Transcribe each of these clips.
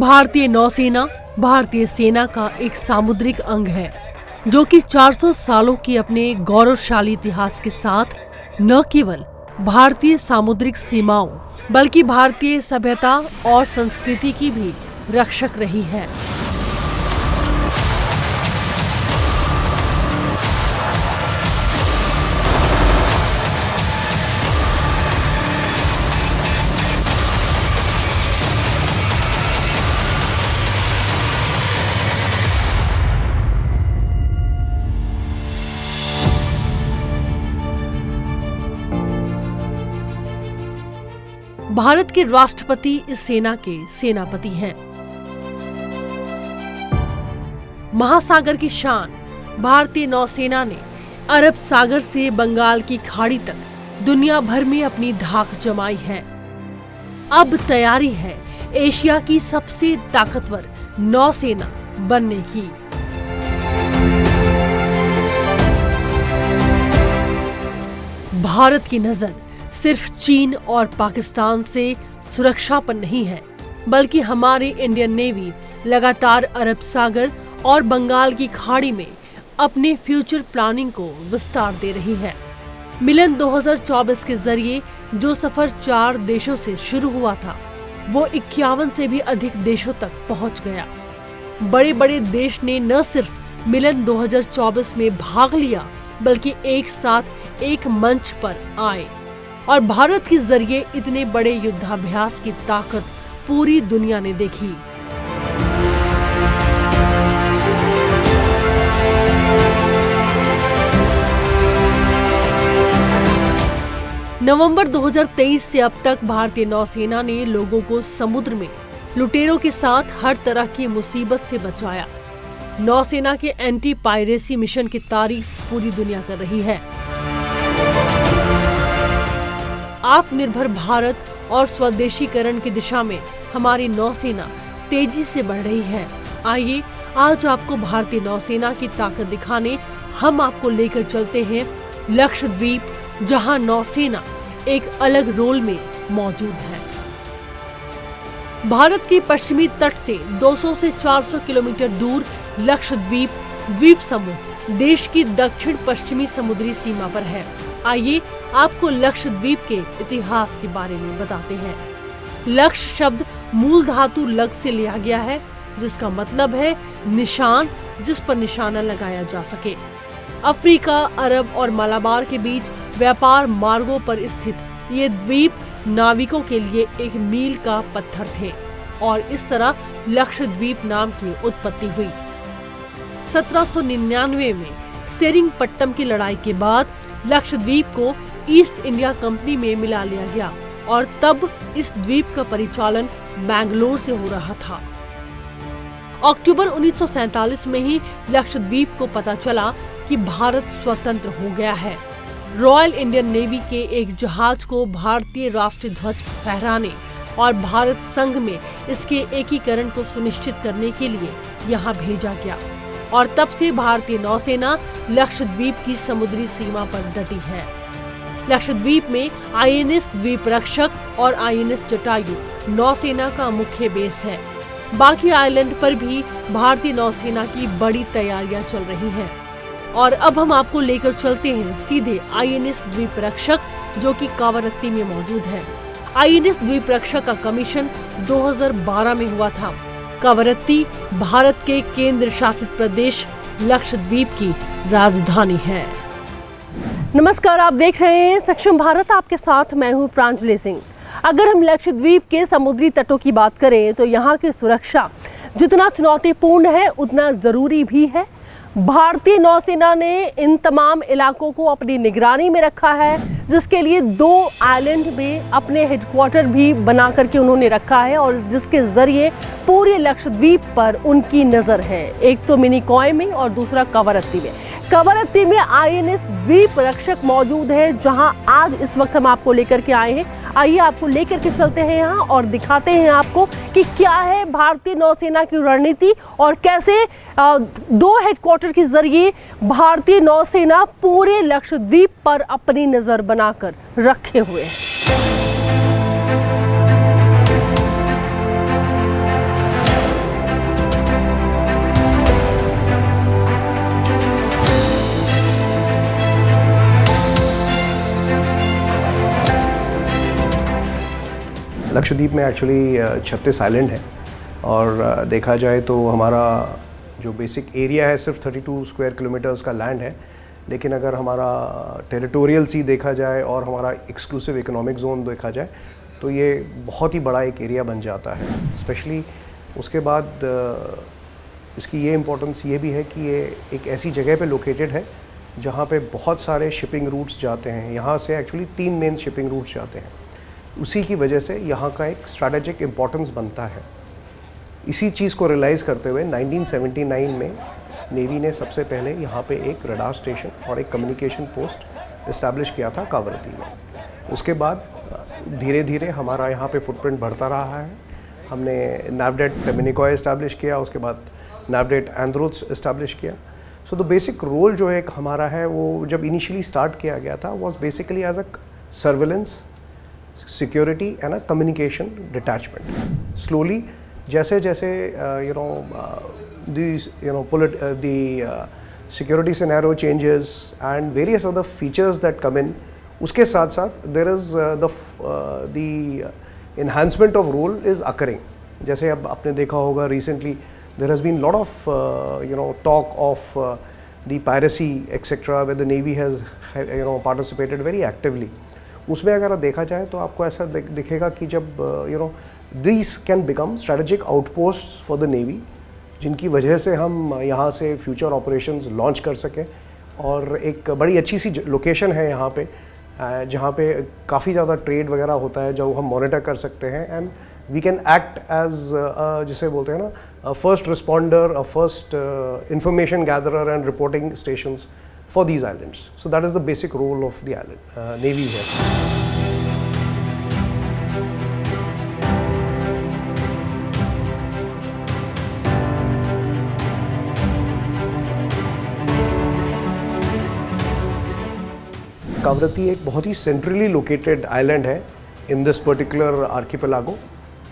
भारतीय नौसेना भारतीय सेना का एक सामुद्रिक अंग है जो कि 400 सालों की अपने गौरवशाली इतिहास के साथ न केवल भारतीय सामुद्रिक सीमाओं बल्कि भारतीय सभ्यता और संस्कृति की भी रक्षक रही है। भारत के राष्ट्रपति इस सेना के सेनापति हैं। महासागर की शान भारतीय नौसेना ने अरब सागर से बंगाल की खाड़ी तक दुनिया भर में अपनी धाक जमाई है। अब तैयारी है एशिया की सबसे ताकतवर नौसेना बनने की। भारत की नजर सिर्फ चीन और पाकिस्तान से सुरक्षा पर नहीं है, बल्कि हमारी इंडियन नेवी लगातार अरब सागर और बंगाल की खाड़ी में अपने फ्यूचर प्लानिंग को विस्तार दे रही है। मिलन 2024 के जरिए जो सफर 4 देशों से शुरू हुआ था, वो 51 से भी अधिक देशों तक पहुंच गया। बड़े बड़े देश ने न सिर्फ मिलन 2024 में भाग लिया, बल्कि एक साथ एक मंच पर आए और भारत के जरिए इतने बड़े युद्धाभ्यास की ताकत पूरी दुनिया ने देखी। नवंबर 2023 से अब तक भारतीय नौसेना ने लोगों को समुद्र में लुटेरों के साथ हर तरह की मुसीबत से बचाया। नौसेना के एंटी पायरेसी मिशन की तारीफ पूरी दुनिया कर रही है। आत्मनिर्भर भारत और स्वदेशीकरण की दिशा में हमारी नौसेना तेजी से बढ़ रही है। आइए आज आपको भारतीय नौसेना की ताकत दिखाने हम आपको लेकर चलते हैं लक्षद्वीप, जहां नौसेना एक अलग रोल में मौजूद है। भारत के पश्चिमी तट से 200 से 400 किलोमीटर दूर लक्षद्वीप द्वीप समूह देश की दक्षिण पश्चिमी समुद्री सीमा पर है। आइए आपको लक्षद्वीप के इतिहास के बारे में बताते हैं। लक्ष शब्द मूल धातु लग से लिया गया है, जिसका मतलब है निशान, जिस पर निशाना लगाया जा सके। अफ्रीका, अरब और मलाबार के बीच व्यापार मार्गों पर स्थित ये द्वीप नाविकों के लिए एक मील का पत्थर थे और इस तरह लक्षद्वीप नाम की उत्पत्ति हुई। 1799 में सेरिंगपट्टम की लड़ाई के बाद लक्षद्वीप को ईस्ट इंडिया कंपनी में मिला लिया गया और तब इस द्वीप का परिचालन बैंगलोर से हो रहा था। अक्टूबर 1947 में ही लक्षद्वीप को पता चला कि भारत स्वतंत्र हो गया है। रॉयल इंडियन नेवी के एक जहाज को भारतीय राष्ट्रीय ध्वज फहराने और भारत संघ में इसके एकीकरण को सुनिश्चित करने के लिए यहाँ भेजा गया और तब से भारतीय नौसेना लक्षद्वीप की समुद्री सीमा पर डटी है। लक्षद्वीप में आईएनएस द्वीपरक्षक और आईएनएस जटायु नौसेना का मुख्य बेस है। बाकी आइलैंड पर भी भारतीय नौसेना की बड़ी तैयारियां चल रही हैं। और अब हम आपको लेकर चलते हैं सीधे आईएनएस द्वीपरक्षक, जो कि कावरत्ती में मौजूद है। आईएनएस द्वीपरक्षक का कमीशन 2012 में हुआ था। कावरत्ती भारत के केंद्र शासित प्रदेश लक्षद्वीप की राजधानी है। नमस्कार, आप देख रहे हैं सक्षम भारत, आपके साथ मैं हूं प्रांजलि सिंह। अगर हम लक्षद्वीप के समुद्री तटों की बात करें तो यहाँ की सुरक्षा जितना चुनौतीपूर्ण है उतना जरूरी भी है। भारतीय नौसेना ने इन तमाम इलाकों को अपनी निगरानी में रखा है, जिसके लिए 2 आइलैंड में अपने हेडक्वार्टर भी बना करके उन्होंने रखा है और जिसके जरिए पूरे लक्षद्वीप पर उनकी नजर है। एक तो मिनिकॉय में और दूसरा कावरत्ती में। कावरत्ती में आईएनएस द्वीपरक्षक मौजूद है, जहां आज इस वक्त हम आपको लेकर के आए हैं। आइए आपको लेकर के चलते हैं यहाँ और दिखाते हैं आपको कि क्या है भारतीय नौसेना की रणनीति और कैसे 2 हेडक्वार्टर के जरिए भारतीय नौसेना पूरे लक्षद्वीप पर अपनी नजर बनाकर रखे हुए है। लक्षद्वीप में एक्चुअली 36 आइलैंड है और देखा जाए तो हमारा जो बेसिक एरिया है सिर्फ 32 स्क्वायर किलोमीटर्स का लैंड है, लेकिन अगर हमारा टेरिटोरियल सी देखा जाए और हमारा एक्सक्लूसिव इकोनॉमिक जोन देखा जाए तो ये बहुत ही बड़ा एक एरिया बन जाता है। स्पेशली उसके बाद इसकी ये इम्पोर्टेंस ये भी है कि ये एक ऐसी जगह पे लोकेटेड है जहाँ पे बहुत सारे शिपिंग रूट्स जाते हैं। यहाँ से एक्चुअली 3 मेन शिपिंग रूट्स जाते हैं, उसी की वजह से यहाँ का एक स्ट्रैटेजिक इम्पोर्टेंस बनता है। इसी चीज़ को रियलाइज़ करते हुए 1979 में नेवी ने सबसे पहले यहाँ पे एक रडार स्टेशन और एक कम्युनिकेशन पोस्ट इस्टेब्लिश किया था कावरती में। उसके बाद धीरे धीरे हमारा यहाँ पे फुटप्रिंट बढ़ता रहा है। हमने नैवडेट मिनिकॉय इस्टेब्लिश किया, उसके बाद नैवडेट एंड्रोथ्स इस्टेब्लिश किया। सो द बेसिक रोल जो एक हमारा है वो जब इनिशियली स्टार्ट किया गया था was basically as a surveillance, security and a communication detachment. Slowly जैसे जैसे the security scenario changes and various other features that come in, उसके साथ साथ there is the enhancement of role is occurring. जैसे अब आपने देखा होगा recently there has been lot of talk of the piracy etc. where the Navy has participated very actively. उसमें अगर देखा जाए तो आपको ऐसा दिखेगा कि जब these can become strategic outposts for the Navy, जिनकी वजह से हम यहाँ से फ्यूचर ऑपरेशंस लॉन्च कर सकें। और एक बड़ी अच्छी सी लोकेशन है यहाँ पे जहाँ पे काफ़ी ज़्यादा ट्रेड वगैरह होता है जो हम मॉनिटर कर सकते हैं। And we can act as जिसे बोलते हैं ना first responder, first information gatherer and reporting stations for these islands. So that is the basic role of the island navy है। कावरती एक बहुत ही सेंट्रली लोकेटेड आइलैंड है in this particular archipelago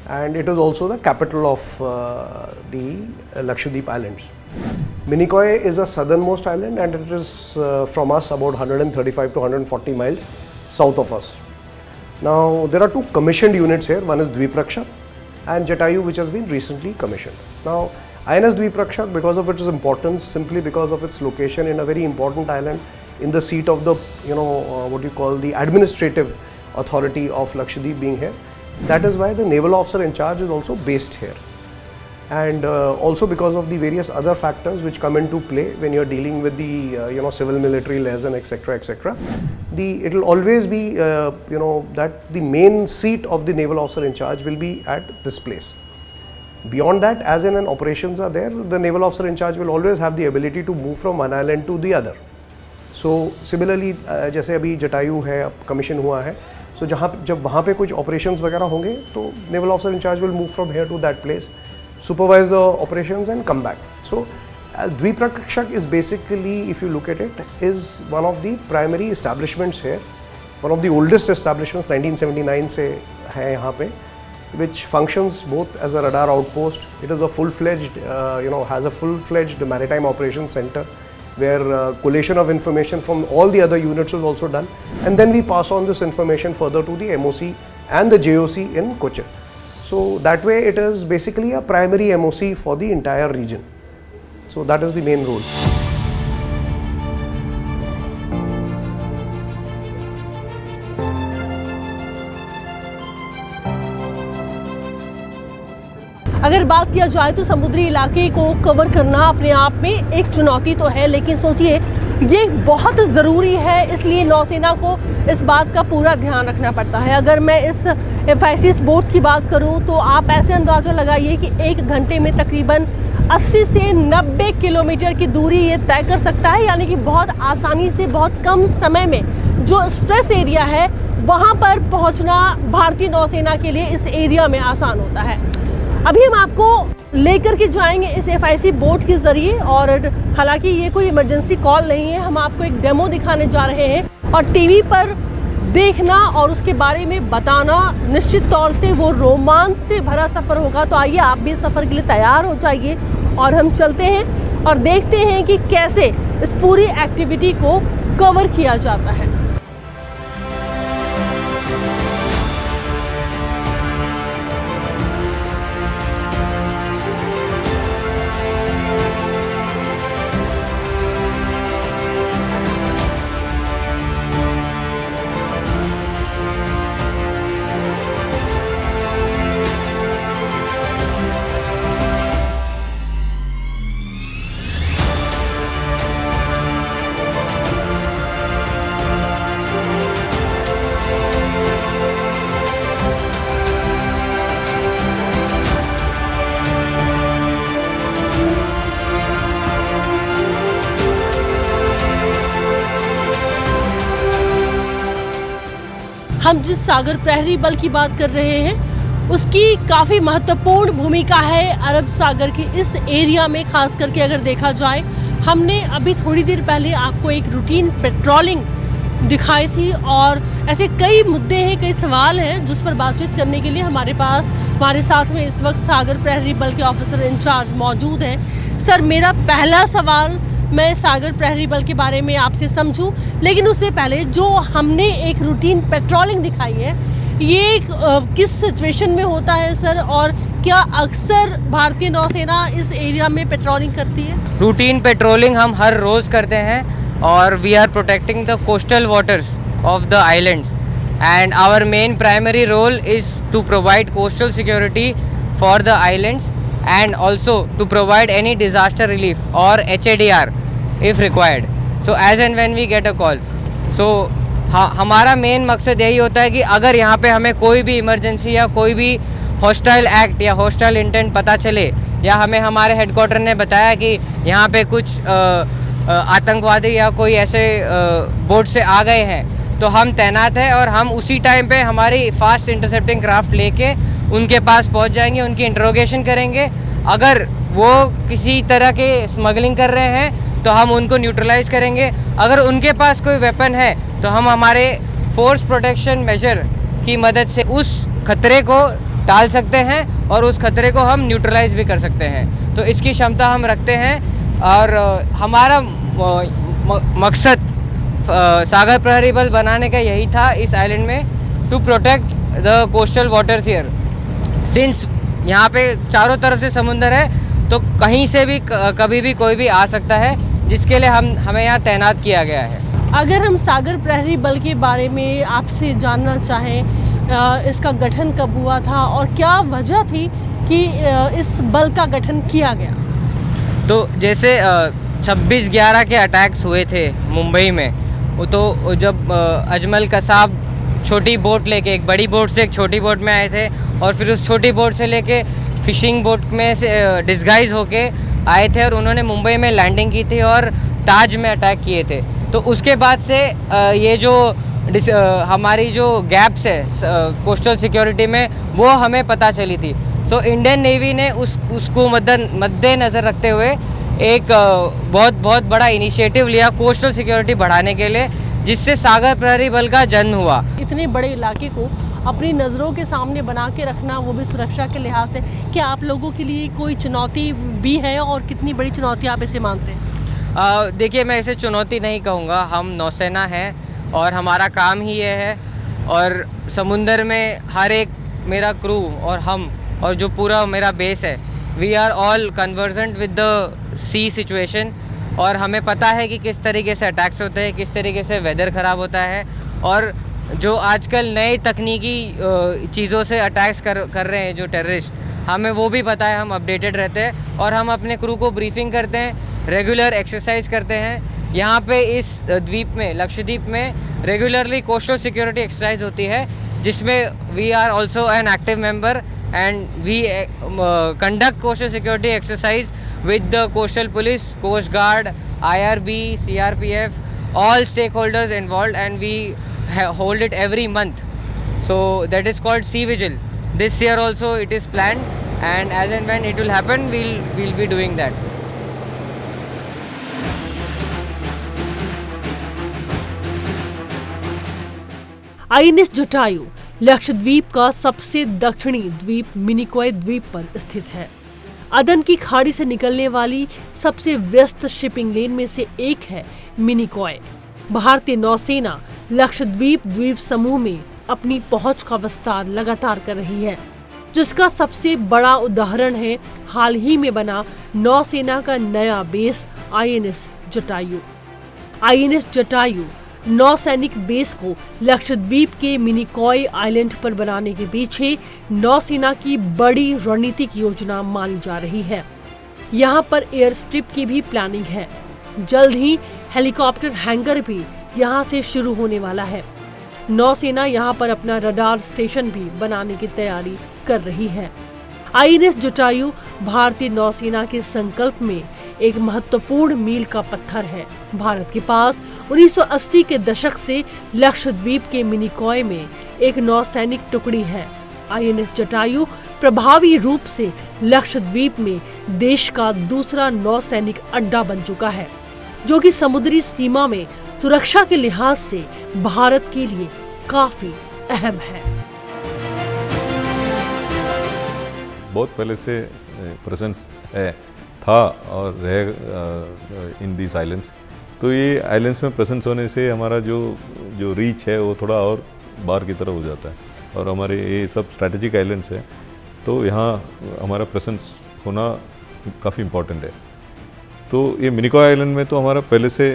and it is also the capital of the Lakshadweep islands. Minicoy is a southern most island and it is from us about 135 to 140 miles south of us. Now there are 2 commissioned units here. One is Dweeprakshak and Jatayu, which has been recently commissioned. Now INS Dweeprakshak, because of its importance, simply because of its location in a very important island in the seat of the what you call the administrative authority of Lakshadweep being here, that is why the naval officer in charge is also based here. And also because of the various other factors which come into play when you are dealing with the civil military liaison etc. It will always be that the main seat of the naval officer in charge will be at this place. Beyond that, as in an operations are there, the naval officer in charge will always have the ability to move from one island to the other. So similarly जैसे अभी जटायु है अब commission हुआ है, सो जब वहाँ पे कुछ ऑपरेशंस वगैरह होंगे तो naval officer in charge will move from here to that place, supervise the operations and come back. So Dweeprakshak is basically, if you look at it, is one of the primary establishments here, one of the oldest establishments 1979 से है यहाँ पे, which functions both as a radar outpost. It is a full-fledged, has a full-fledged maritime operations center where collation of information from all the other units is also done, and then we pass on this information further to the MOC and the JOC in Cochin. So that way it is basically a primary MOC for the entire region. So that is the main role. अगर बात किया जाए तो समुद्री इलाके को cover करना अपने आप में एक चुनौती तो है, लेकिन सोचिए ये बहुत ज़रूरी है, इसलिए नौसेना को इस बात का पूरा ध्यान रखना पड़ता है। अगर मैं इस FIC बोट की बात करूं तो आप ऐसे अंदाज़ा लगाइए कि 1 घंटे में तकरीबन 80 से 90 किलोमीटर की दूरी ये तय कर सकता है, यानी कि बहुत आसानी से बहुत कम समय में जो स्ट्रेस एरिया है वहाँ पर पहुँचना भारतीय नौसेना के लिए इस एरिया में आसान होता है। अभी हम आपको लेकर के जाएंगे इस FIC बोट के ज़रिए, और हालांकि ये कोई इमरजेंसी कॉल नहीं है, हम आपको एक डेमो दिखाने जा रहे हैं और टीवी पर देखना और उसके बारे में बताना निश्चित तौर से वो रोमांच से भरा सफ़र होगा। तो आइए आप भी इस सफ़र के लिए तैयार हो जाइए और हम चलते हैं और देखते हैं कि कैसे इस पूरी एक्टिविटी को कवर किया जाता है। हम जिस सागर प्रहरी बल की बात कर रहे हैं उसकी काफ़ी महत्वपूर्ण भूमिका है अरब सागर के इस एरिया में, खास करके अगर देखा जाए। हमने अभी थोड़ी देर पहले आपको एक रूटीन पेट्रोलिंग दिखाई थी और ऐसे कई मुद्दे हैं, कई सवाल हैं जिस पर बातचीत करने के लिए हमारे साथ में इस वक्त सागर प्रहरी बल के ऑफिसर इंचार्ज मौजूद हैं। सर, मेरा पहला सवाल, मैं सागर प्रहरी बल के बारे में आपसे समझूं, लेकिन उससे पहले जो हमने एक रूटीन पेट्रोलिंग दिखाई है, ये किस सिचुएशन में होता है सर, और क्या अक्सर भारतीय नौसेना इस एरिया में पेट्रोलिंग करती है? रूटीन पेट्रोलिंग हम हर रोज़ करते हैं और we are protecting the coastal waters of the islands and our main primary role is to provide coastal security for the islands and also to provide any disaster relief or HADR if required. So as and when we get a call. So हमारा main मकसद यही होता है कि अगर यहाँ पे हमें कोई भी इमरजेंसी या कोई भी हॉस्टाइल एक्ट या हॉस्टाइल इंटेंट पता चले, या हमें हमारे हेडक्वार्टर ने बताया कि यहाँ पे कुछ आतंकवादी या कोई ऐसे बोट से आ गए हैं, तो हम तैनात हैं और हम उसी टाइम पे हमारी फास्ट इंटरसेप्टिंग क्राफ्ट लेके उनके पास पहुंच जाएंगे, उनकी इंट्रोगेशन करेंगे। अगर वो किसी तरह के स्मगलिंग कर रहे हैं तो हम उनको न्यूट्रलाइज करेंगे। अगर उनके पास कोई वेपन है तो हम हमारे फोर्स प्रोटेक्शन मेजर की मदद से उस खतरे को टाल सकते हैं और उस खतरे को हम न्यूट्रलाइज भी कर सकते हैं। तो इसकी क्षमता हम रखते हैं और हमारा मकसद सागर प्रहरी बल बनाने का यही था इस आइलैंड में, to protect the coastal waters here. Since यहाँ पे चारों तरफ से समुंदर है तो कहीं से भी कभी भी कोई भी आ सकता है, जिसके लिए हमें यहाँ तैनात किया गया है। अगर हम सागर प्रहरी बल के बारे में आपसे जानना चाहें, इसका गठन कब हुआ था और क्या वजह थी कि इस बल का गठन किया गया? तो जैसे 26/11 के अटैक्स हुए थे मुंबई में, तो जब अजमल कसाब छोटी बोट लेके, एक बड़ी बोट से एक छोटी बोट में आए थे और फिर उस छोटी बोट से लेके फिशिंग बोट में से डिस्गाइज होके आए थे और उन्होंने मुंबई में लैंडिंग की थी और ताज में अटैक किए थे। तो उसके बाद से ये जो हमारी जो गैप्स है कोस्टल सिक्योरिटी में, वो हमें पता चली थी। सो इंडियन नेवी ने उसको मद्देनज़र रखते हुए एक बहुत बड़ा इनिशिएटिव लिया कोस्टल सिक्योरिटी बढ़ाने के लिए, जिससे सागर प्रहरी बल का जन्म हुआ। इतने बड़े इलाके को अपनी नज़रों के सामने बना के रखना, वो भी सुरक्षा के लिहाज से, क्या आप लोगों के लिए कोई चुनौती भी है और कितनी बड़ी चुनौती आप इसे मानते हैं? देखिए, मैं इसे चुनौती नहीं कहूँगा। हम नौसेना हैं और हमारा काम ही ये है, और समुंदर में हर एक मेरा क्रू और हम और जो पूरा मेरा बेस है, we are all convergent with the sea situation, और हमें पता है कि किस तरीके से अटैक्स होते हैं, किस तरीके से वेदर ख़राब होता है, और जो आजकल नए तकनीकी चीज़ों से अटैक्स कर रहे हैं जो टेररिस्ट, हमें वो भी पता है। हम अपडेटेड रहते हैं और हम अपने क्रू को ब्रीफिंग करते हैं, रेगुलर एक्सरसाइज करते हैं। यहाँ पे इस द्वीप में, लक्षद्वीप में, रेगुलरली कोस्टल सिक्योरिटी एक्सरसाइज होती है, जिसमें we are also an active member and we conduct coastal security exercise with the coastal police, coast guard, IRB, CRPF, all stakeholders involved, and we hold it every month. So that is called Sea Vigil. This year also it is planned, and as and when it will happen, we'll be doing that. INS Jatayu Lakshadweep का सबसे दक्षिणी द्वीप मिनिकॉय द्वीप पर स्थित है। अदन की खाड़ी से निकलने वाली सबसे व्यस्त शिपिंग लेन में से एक है मिनिकॉय। भारतीय नौसेना लक्षद्वीप द्वीप समूह में अपनी पहुंच का विस्तार लगातार कर रही है, जिसका सबसे बड़ा उदाहरण है हाल ही में बना नौसेना का नया base INS Jatayu. INS Jatayu नौसैनिक बेस को लक्षद्वीप के मिनिकॉय आइलैंड पर बनाने के पीछे नौसेना की बड़ी रणनीतिक योजना मानी जा रही है। यहाँ पर एयर स्ट्रिप की भी प्लानिंग है। जल्द ही हेलीकॉप्टर हैंगर भी यहाँ से शुरू होने वाला है। नौसेना यहाँ पर अपना रडार स्टेशन भी बनाने की तैयारी कर रही है। INS जटायु भारतीय नौसेना के संकल्प में एक महत्वपूर्ण मील का पत्थर है। भारत के पास 1980 के दशक से लक्षद्वीप के मिनिकॉय में एक नौसैनिक टुकड़ी है। INS जटायु प्रभावी रूप से लक्षद्वीप में देश का दूसरा नौसैनिक अड्डा बन चुका है, जो कि समुद्री सीमा में सुरक्षा के लिहाज से भारत के लिए काफी अहम है। बहुत पहले से प्रेजेंस था और रहे इन दीज आइलैंड्स। तो ये आइलैंड्स में प्रेजेंस होने से हमारा जो रीच है वो थोड़ा और बाहर की तरफ हो जाता है, और हमारे ये सब स्ट्रैटेजिक आइलैंड्स हैं, तो यहाँ हमारा प्रेजेंस होना काफ़ी इम्पॉर्टेंट है। तो ये मिनिकॉय आइलैंड में तो हमारा पहले से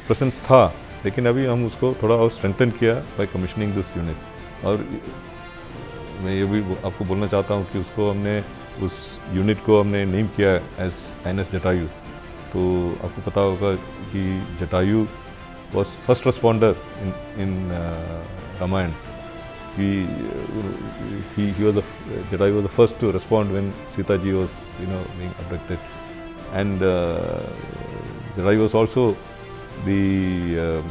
प्रेजेंस था, लेकिन अभी हम उसको थोड़ा और स्ट्रेंथन किया बाय कमीशनिंग दिस यूनिट। और मैं ये भी आपको बोलना चाहता हूँ कि उस यूनिट को हमने नेम किया एज INS जटायु। तो आपको पता होगा कि Jatayu was first responder in Ramayana. Jatayu was the first to respond when Sita ji was being abducted, and Jatayu was also the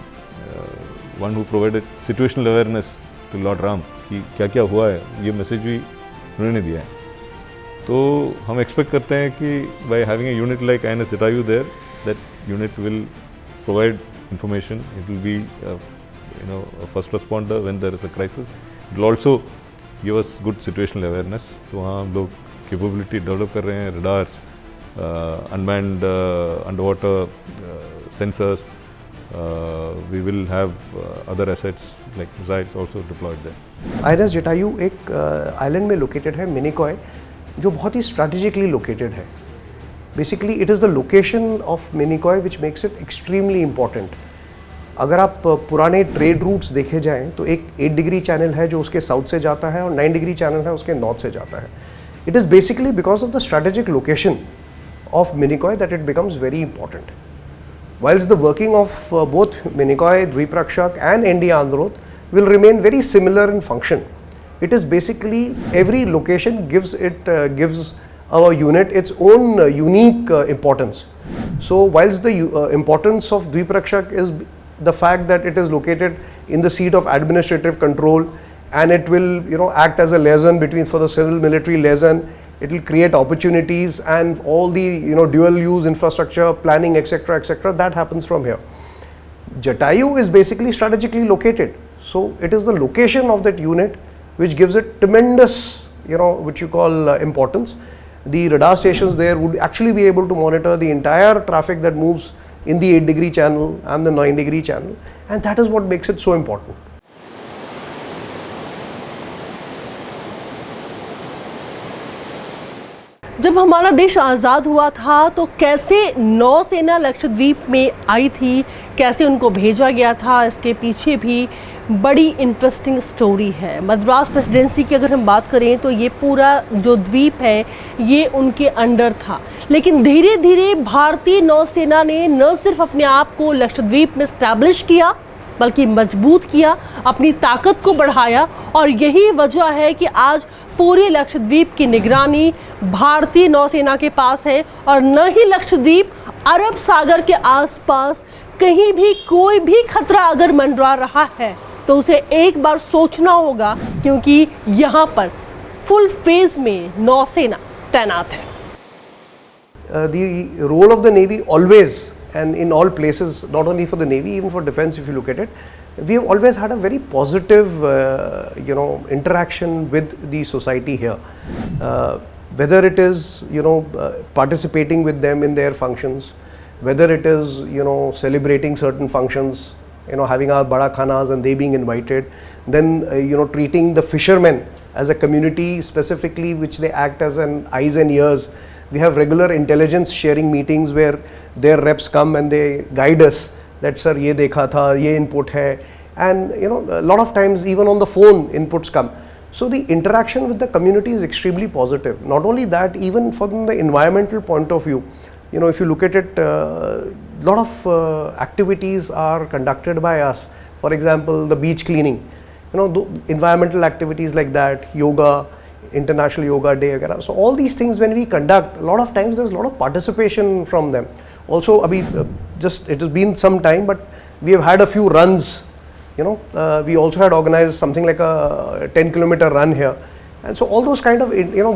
one who provided situational awareness to Lord Ram कि क्या क्या हुआ है, ये मैसेज भी उन्होंने दिया है। तो हम एक्सपेक्ट करते हैं कि by having a unit like INS Jatayu there, that unit will provide information. It will be a first responder when there is a crisis. It will also give us good situational awareness. तो वहाँ हम लोग capability develop कर रहे हैं, radars, unmanned underwater sensors. We will have other assets like missiles also deployed there. INS Jatayu एक island में located है, मिनिकॉय, जो बहुत ही स्ट्रैटेजिकली लोकेटेड है। Basically it is the location of Minicoy which makes it extremely important. अगर आप पुराने ट्रेड रूट्स देखे जाएं तो एक 8 डिग्री चैनल है जो उसके साउथ से जाता है, और 9 डिग्री चैनल है उसके नॉर्थ से जाता है। It is basically because of the strategic location of Minicoy that it becomes very important. Whilst the working of both Minicoy, Dweeprakshak and ND Androth will remain very similar in function. It is basically every location gives our unit its own unique importance. So whilst the importance of Dweeprakshak is the fact that it is located in the seat of administrative control, and it will act as a liaison for the civil military liaison. It will create opportunities and all the dual use infrastructure planning, etc., that happens from here. Jatayu is basically strategically located, so it is the location of that unit which gives it tremendous which you call importance. The radar stations there would actually be able to monitor the entire traffic that moves in the 8 degree channel and the 9 degree channel, and that is what makes it so important. जब हमारा देश आज़ाद हुआ था तो कैसे नौसेना लक्षद्वीप में आई थी, कैसे उनको भेजा गया था, इसके पीछे भी बड़ी इंटरेस्टिंग स्टोरी है। मद्रास प्रेसिडेंसी की अगर हम बात करें तो ये पूरा जो द्वीप है ये उनके अंडर था, लेकिन धीरे धीरे भारतीय नौसेना ने न सिर्फ अपने आप को लक्षद्वीप में स्टैब्लिश किया बल्कि मजबूत किया, अपनी ताकत को बढ़ाया, और यही वजह है कि आज पूरे लक्षद्वीप की निगरानी भारतीय नौसेना के पास है। और न ही लक्षद्वीप, अरब सागर के आसपास कहीं भी कोई भी खतरा अगर मंडरा रहा है तो उसे एक बार सोचना होगा, क्योंकि यहाँ पर फुल फेज में नौसेना तैनात है। The role of the Navy always, and in all places, not only for the Navy, even for defense, if you look at it, we have always had a very positive interaction with the society here. Whether it is participating with them in their functions, whether it is celebrating certain functions, having our bada khanas and they being invited, then treating the fishermen as a community specifically, which they act as an eyes and ears. We have regular intelligence sharing meetings where their reps come and they guide us that sir ye dekha tha, ye input hai, and a lot of times even on the phone inputs come. So the interaction with the community is extremely positive. Not only that, even from the environmental point of view, if you look at it, lot of activities are conducted by us. For example, the beach cleaning, environmental activities like that, yoga, International Yoga Day, so all these things when we conduct, a lot of times there's a lot of participation from them. Also, it has been some time, but we have had a few runs we also had organized something like a 10-kilometer run here. And so all those kind of,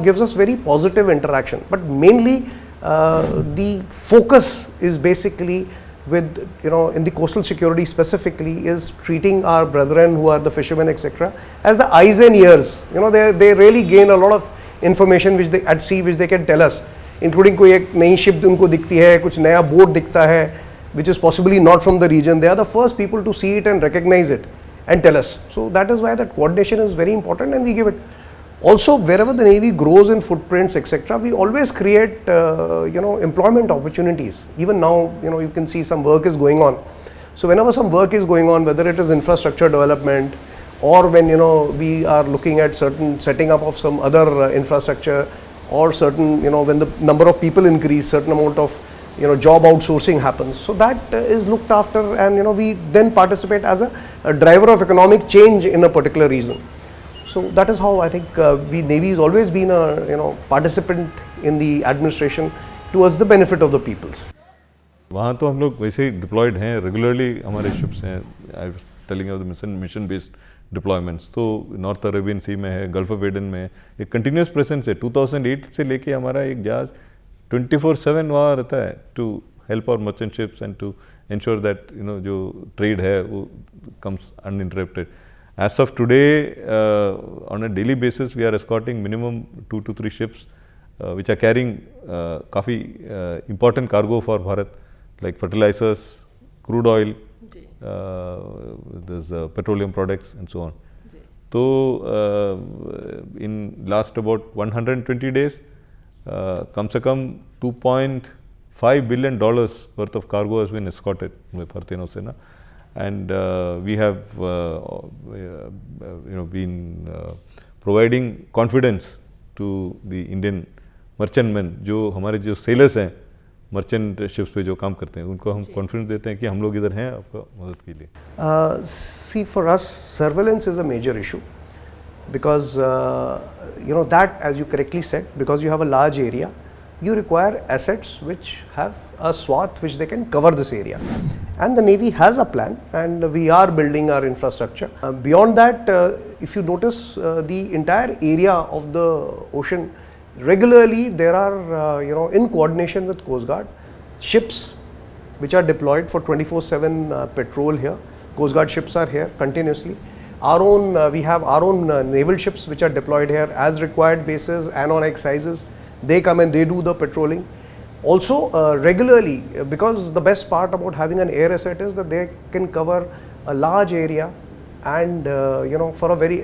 gives us very positive interaction. But mainly the focus is basically with, in the coastal security specifically, is treating our brethren who are the fishermen, etc., as the eyes and ears. They really gain a lot of information which they at sea, which they can tell us, including कोई एक नई ship उनको दिखती है, कुछ नया boat दिखता है, which is possibly not from the region. They are the first people to see it and recognize it and tell us. So that is why that coordination is very important, and we give it. Also, wherever the Navy grows in footprints, etc., we always create, employment opportunities. Even now, you can see some work is going on. So whenever some work is going on, whether it is infrastructure development, or when, we are looking at certain setting up of some other infrastructure, or certain, when the number of people increase, certain amount of, job outsourcing happens. So that is looked after, and, we then participate as a driver of economic change in a particular region. So that is how I think Navy has always been a participant in the administration towards the benefit of the peoples. वहाँ तो हम लोग वैसे ही diploid हैं, regularly हमारे ships हैं. I was telling of the mission based deployments. तो north Arabian सी में है, गल्फ ऑफ एडन में है, एक कंटिन्यूस प्रेजेंस है. 2008 से लेके हमारा एक जहाज 24/7 वहाँ रहता है to help our merchant ships and to ensure that जो ट्रेड है वो comes uninterrupted. As of today, on a daily basis, we are escorting minimum 2 to 3 ships which are carrying काफ़ी important cargo for Bharat, like fertilizers, crude oil, there's petroleum products and so on. So in last about 120 days, कम से कम $2.5 billion worth of cargo has been escorted भारतीय नौसेना. And we have been providing confidence to the Indian merchantmen. जो हमारे जो sailors हैं merchant ships पे जो काम करते हैं उनको हम कॉन्फिडेंस देते हैं कि हम लोग इधर हैं आपका मदद के लिए. See, for us, surveillance is a major issue because that, as you correctly said, because you have a large area, you require assets which have a swath which they can cover this area. And the Navy has a plan, and we are building our infrastructure. Beyond that, if you notice, the entire area of the ocean, regularly there are, in coordination with Coast Guard, ships which are deployed for 24/7 patrol here. Coast Guard ships are here continuously. We have our own naval ships which are deployed here as required basis and on exercises. They come and they do the patrolling. Also regularly, because the best part about having an air asset is that they can cover a large area and for a very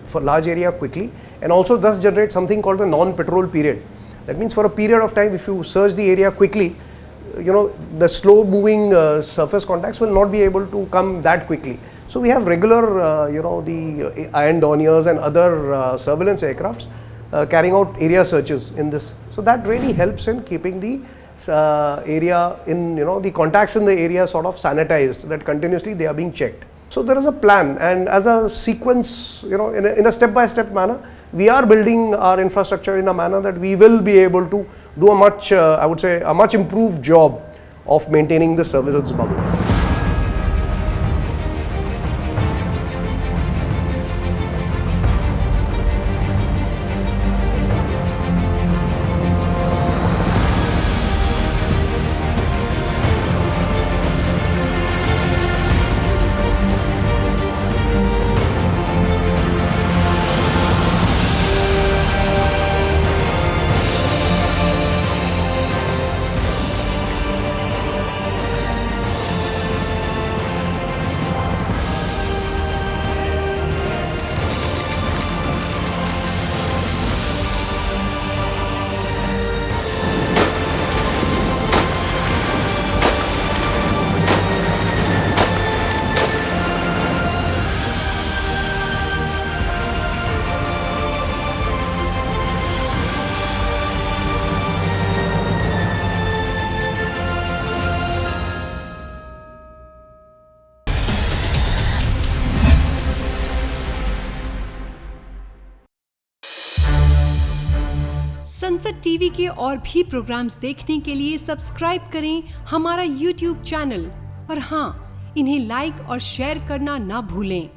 for large area quickly, and also thus generate something called the non-patrol period. That means for a period of time, if you search the area quickly, the slow moving surface contacts will not be able to come that quickly. So we have regular the iron doniers and other surveillance aircrafts carrying out area searches in this. So that really helps in keeping the area in, the contacts in the area sort of sanitized, that continuously they are being checked. So there is a plan, and as a sequence, in a step-by-step manner, we are building our infrastructure in a manner that we will be able to do a much, I would say, a much improved job of maintaining the surveillance bubble. संसद TV के और भी programmes देखने के लिए subscribe करें हमारा YouTube channel और हाँ, इन्हें लाइक और शेयर करना ना भूलें।